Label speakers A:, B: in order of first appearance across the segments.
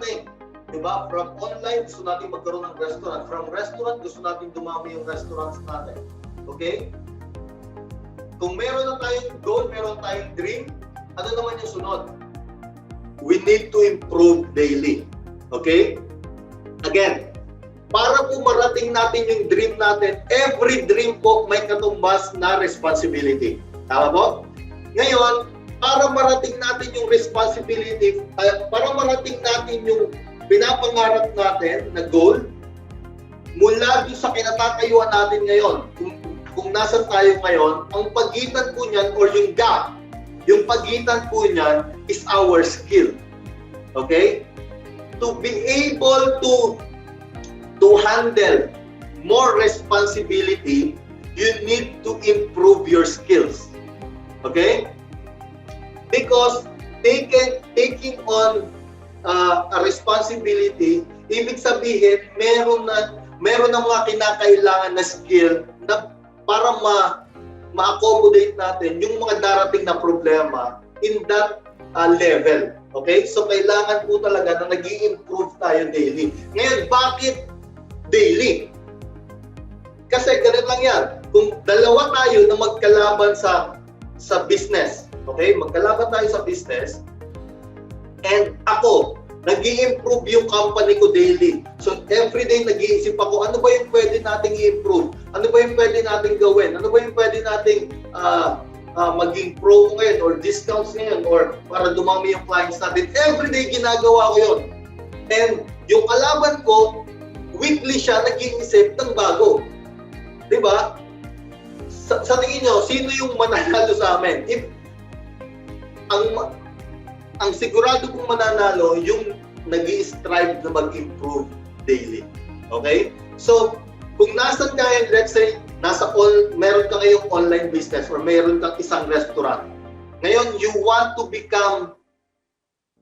A: dumarating. Diba? From online, gusto natin magkaroon ng restaurant. From restaurant, gusto natin dumami yung restaurants natin. Okay? Kung meron na tayong goal, meron tayong dream, ano naman yung sunod? We need to improve daily. Okay? Again, para po marating natin yung dream natin, every dream po may katumbas na responsibility. Tama po? Ngayon, para marating natin yung responsibility, para marating natin yung pinapangarap natin na goal, mula doon sa kinatatayuan natin ngayon, kung nasan tayo ngayon, ang pagitan po niyan or yung gap, yung pagitan po niyan is our skill. Okay? To be able to handle more responsibility, you need to improve your skills. Okay? Because taking on a responsibility, ibig sabihin, meron na mga kinakailangan na skill na para ma-accommodate natin yung mga darating na problema in that level. Okay? So, kailangan po talaga na nag-i-improve tayo daily. Ngayon, bakit daily? Kasi ganun lang yan. Kung dalawa tayo na magkalaban sa business, okay? Magkalaban tayo sa business, and ako, nag-i-improve yung company ko daily. So, everyday nag-iisip ako, ano ba yung pwede nating i-improve? Ano ba yung pwede nating gawin? Ano ba yung pwede nating maging promo ngayon or discounts ngayon or para dumami yung clients natin? Everyday ginagawa ko yun. And yung kalaban ko, weekly siya nag-iisip ng bago. Diba? Sa tingin nyo, sino yung mananalo sa amin? Ang sigurado kong mananalo, yung nag-i-strive na mag-improve daily. Okay? So, kung nasan ka, let's say, meron ka ngayong online business or meron kang isang restaurant. Ngayon, you want to become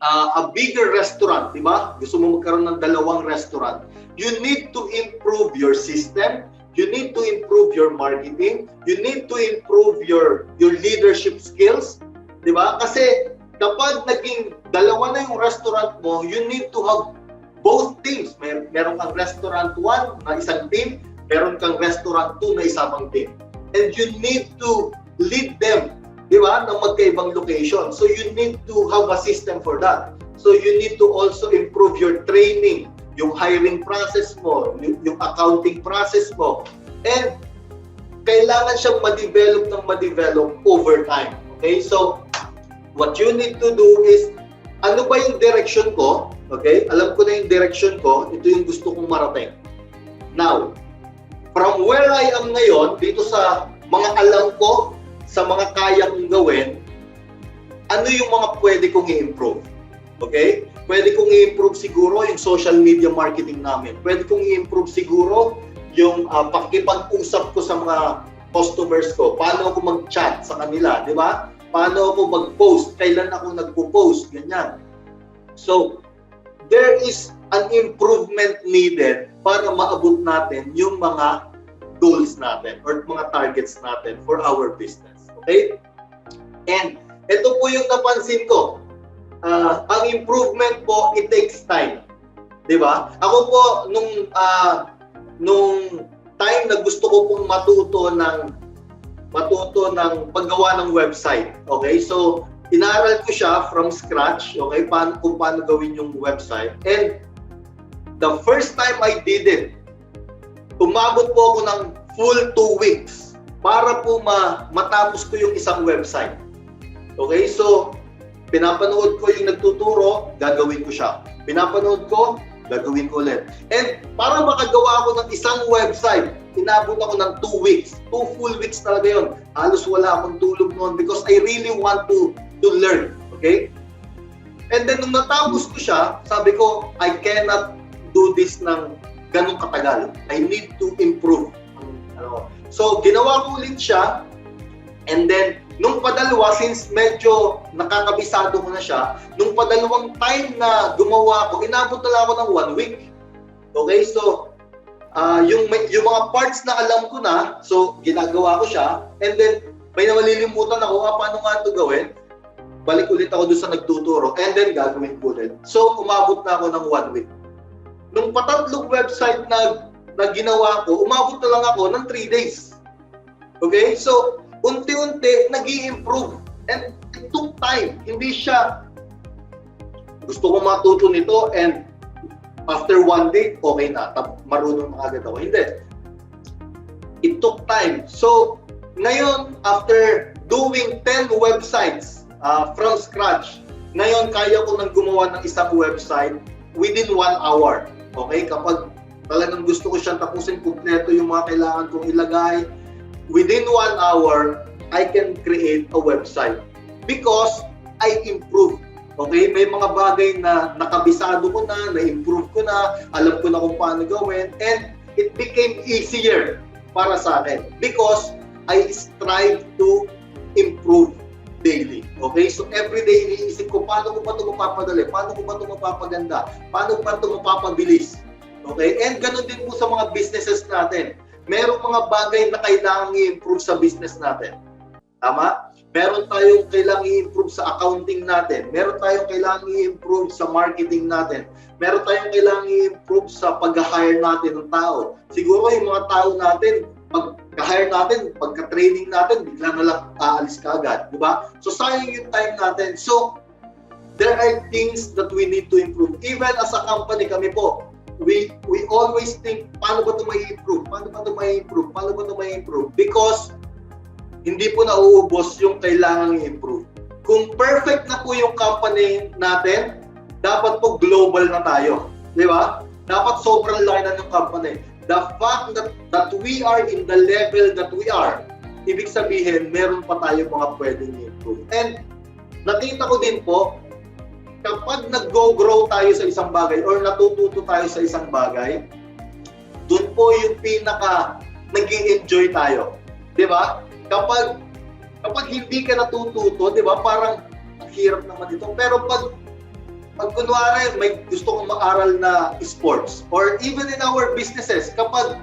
A: a bigger restaurant, di ba? Gusto mo magkaroon ng 2 restaurant. You need to improve your system. You need to improve your marketing. You need to improve your leadership skills. Di ba? Kasi kapag naging 2 na yung restaurant mo, you need to have both teams. Meron kang restaurant 1 na isang team, meron kang restaurant 2 na isang team. And you need to lead them, di ba, ng magkaibang location. So you need to have a system for that. So you need to also improve your training, yung hiring process mo, yung accounting process mo. And kailangan siyang ma-develop over time. Okay? So, what you need to do is, ano ba yung direction ko? Okay? Alam ko na yung direction ko. Ito yung gusto kong marating. Now, from where I am ngayon, dito sa mga alam ko, sa mga kaya kong gawin, ano yung mga pwede kong i-improve? Okay? Pwede kong i-improve siguro yung social media marketing namin. Pwede kong i-improve siguro yung pakikipag-usap ko sa mga customers ko. Paano ako mag-chat sa kanila, di ba? Paano ako mag-post? Kailan ako nagpo-post? Ganyan. So, there is an improvement needed para maabot natin yung mga goals natin or mga targets natin for our business. Okay? And ito po yung napansin ko. Ang improvement po, it takes time. Di ba? Ako po, nung time na gusto ko pong matuto ng paggawa ng website. Okay? So, inaral ko siya from scratch. Okay? Kung paano gawin yung website. And the first time I did it, umabot po ako ng full 2 weeks para po matapos ko yung isang website. Okay? So, pinapanood ko yung nagtuturo, gagawin ko siya. Pinapanood ko, gagawin ko ulit. And para makagawa ako ng isang website, inabot ako ng 2 weeks. 2 full weeks talaga yun. Halos wala akong tulog noon because I really want to learn. Okay? And then nung natapos ko siya, sabi ko, I cannot do this ng ganong katagal. I need to improve. So, ginawa ko ulit siya. And then, nung padalawa, since medyo nakakabisado ko na siya, nung padalawang time na gumawa ko, inabot na lang ako ng 1 week. Okay? So, yung mga parts na alam ko na, so ginagawa ko siya, and then may malilimutan ako, paano nga ito gawin? balik ulit ako doon sa nagtuturo, and then gagawin ko ulit. So, umabot na ako ng 1 week. Nung patatlong website na ginawa ko, umabot na lang ako ng 3 days. Okay? So, unti-unti, nag-i-improve. And it took time. Hindi siya, gusto ko matuto nito, and after 1 day, okay na. Marunong na agad ako. Hindi. It took time. So, ngayon, after doing 10 websites from scratch, ngayon kaya ko nang gumawa ng isang website within 1 hour. Okay? Kapag talagang gusto ko siyang tapusin, kumpleto yung mga kailangan kong ilagay, within 1 hour, I can create a website. Because I improve. Okay? May mga bagay na nakabisado ko na-improve ko na, alam ko na kung paano gawin, and it became easier para sa akin. Because I strive to improve daily. Okay? So every day iniisip ko, paano ko ba ito mapapadali? Paano ko ba ito mapapaganda? Paano ko ba ito mapapabilis? Okay? And ganun din po sa mga businesses natin. Merong mga bagay na kailangan i-improve sa business natin. Tama? Meron tayong kailangan i-improve sa accounting natin. Meron tayong kailangan i-improve sa marketing natin. Meron tayong kailangan i-improve sa pag-hire natin ng tao. Siguro yung mga tao natin, pag-hire natin, pagka-training natin, bigla na lang aalis ka agad. Diba? So, sayang yung time natin. So, there are things that we need to improve. Even as a company, kami po, we always think, paano ba ito mai-improve? Paano ba ito mai-improve? Paano ba ito mai-improve? Because, hindi po nauubos yung kailangang i-improve. Kung perfect na po yung company natin, dapat po global na tayo. Di ba? Dapat sobrang laki na ng company. The fact that we are in the level that we are, ibig sabihin, meron pa tayo mga pwedeng i-improve. And nakita ko din po, kapag nag-go-grow tayo sa isang bagay or natututo tayo sa isang bagay, dun po yung pinaka nag-i-enjoy tayo. Di ba? Kapag hindi ka natututo, di ba, parang ang hirap naman ito. Pero pag kunwari may gusto kong mag-aral na sports or even in our businesses, kapag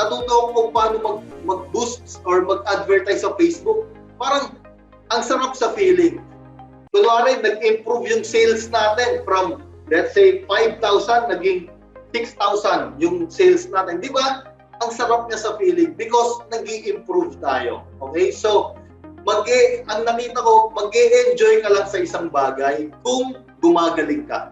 A: natuto ako kung paano mag-boost or mag-advertise sa Facebook, parang ang sarap sa feeling. Kunwari, nag-improve yung sales natin from, let's say, 5,000, naging 6,000 yung sales natin. Di ba? Ang sarap niya sa feeling because nag-i-improve tayo. Okay? So, ang nakita ko, mag-e-enjoy ka lang sa isang bagay kung gumagaling ka.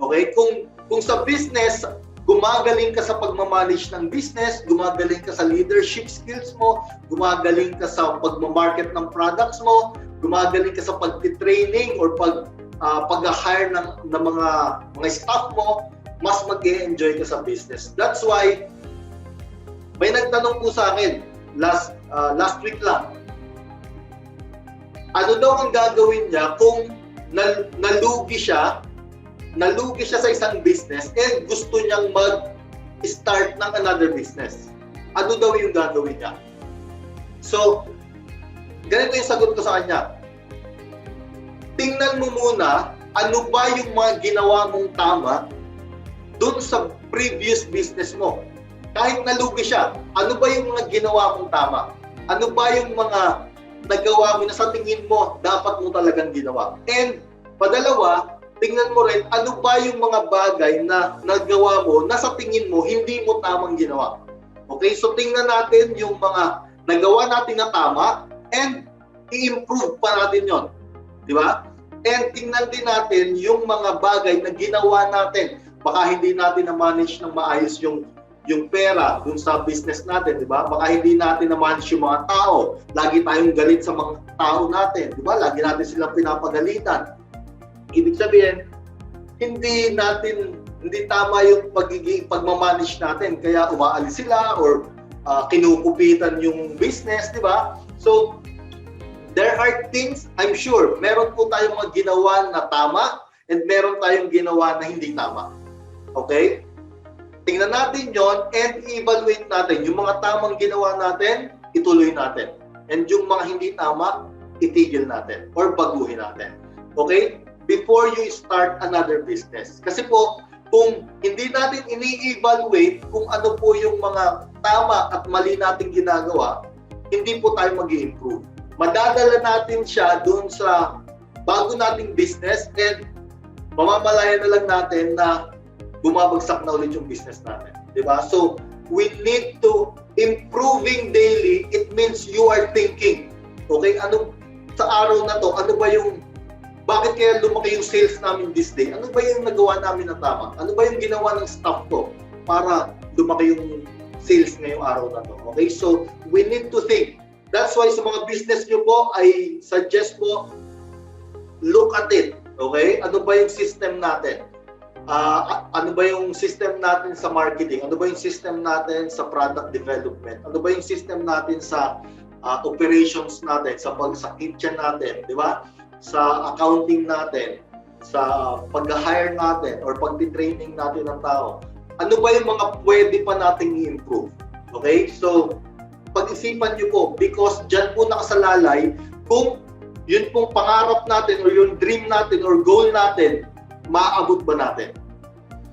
A: Okay? Kung sa business, gumagaling ka sa pagmamanage ng business, gumagaling ka sa leadership skills mo, gumagaling ka sa pagmamarket ng products mo, gumagaling ka sa pag-training or pag-hire ng mga staff mo, mas mag-e-enjoy ka sa business. That's why, may nagtanong po sa akin last week lang, ano daw ang gagawin niya kung nalugi siya sa isang business and gusto niyang mag-start ng another business. Ano daw yung gagawin niya? So, ganito yung sagot ko sa kanya. Tingnan mo muna, ano ba yung mga ginawa mong tama dun sa previous business mo? Kahit nalugi siya, ano ba yung mga ginawa mong tama? Ano ba yung mga nagawa mo na sa tingin mo dapat mo talagang ginawa? And padalawa, tingnan mo rin ano ba yung mga bagay na nagawa mo na sa tingin mo hindi mo tamang ginawa. Okay? So tingnan natin yung mga nagawa natin na tama and i-improve pa natin yon. Di ba? And tingnan din natin yung mga bagay na ginawa natin. Baka hindi natin na-manage ng maayos yung pera dun sa business natin, di ba? Baka hindi natin na-manage yung mga tao. Lagi tayong galit sa mga tao natin, di ba? Lagi natin silang pinapagalitan. Ibig sabihin, hindi tama yung pagmamanage natin. Kaya umaalis sila or kinukupitan yung business, di ba? So, there are things, I'm sure, meron po tayong mga ginawa na tama and meron tayong ginawa na hindi tama. Okay? Tingnan natin yon and evaluate natin. Yung mga tamang ginawa natin, ituloy natin. And yung mga hindi tama, itigil natin or baguhin natin. Okay? Before you start another business. Kasi po, kung hindi natin ini-evaluate kung ano po yung mga tama at mali nating ginagawa, hindi po tayo mag-i-improve. Madadala natin siya dun sa bago nating business and mamamalayan na lang natin na bumabagsak na ulit yung business natin. Diba? So, we need to improving daily. It means you are thinking. Okay? Ano sa araw na to? Ano ba yung bakit kaya lumaki yung sales namin this day? Ano ba yung nagawa namin na tama? Ano ba yung ginawa ng staff ko para lumaki yung sales ngayong araw na to? Okay? So, we need to think. That's why sa mga business nyo po, I suggest po, look at it. Okay? Ano ba yung system natin? Ano ba yung system natin sa marketing? Ano ba yung system natin sa product development? Ano ba yung system natin sa operations natin, sa kitchen natin, di ba? Sa accounting natin, sa pag-hire natin or pag-training natin ng tao. Ano ba yung mga pwede pa nating i-improve? Okay? So, pag-isipan nyo po because dyan po nakasalalay kung yun pong pangarap natin or yung dream natin or goal natin, maabot ba natin?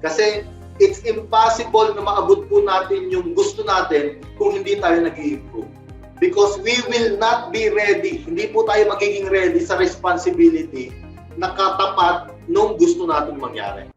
A: Kasi it's impossible na maabot po natin yung gusto natin kung hindi tayo nag-i-improve. Because we will not be ready. Hindi po tayo magiging ready sa responsibility na katapat nung gusto natin mangyari.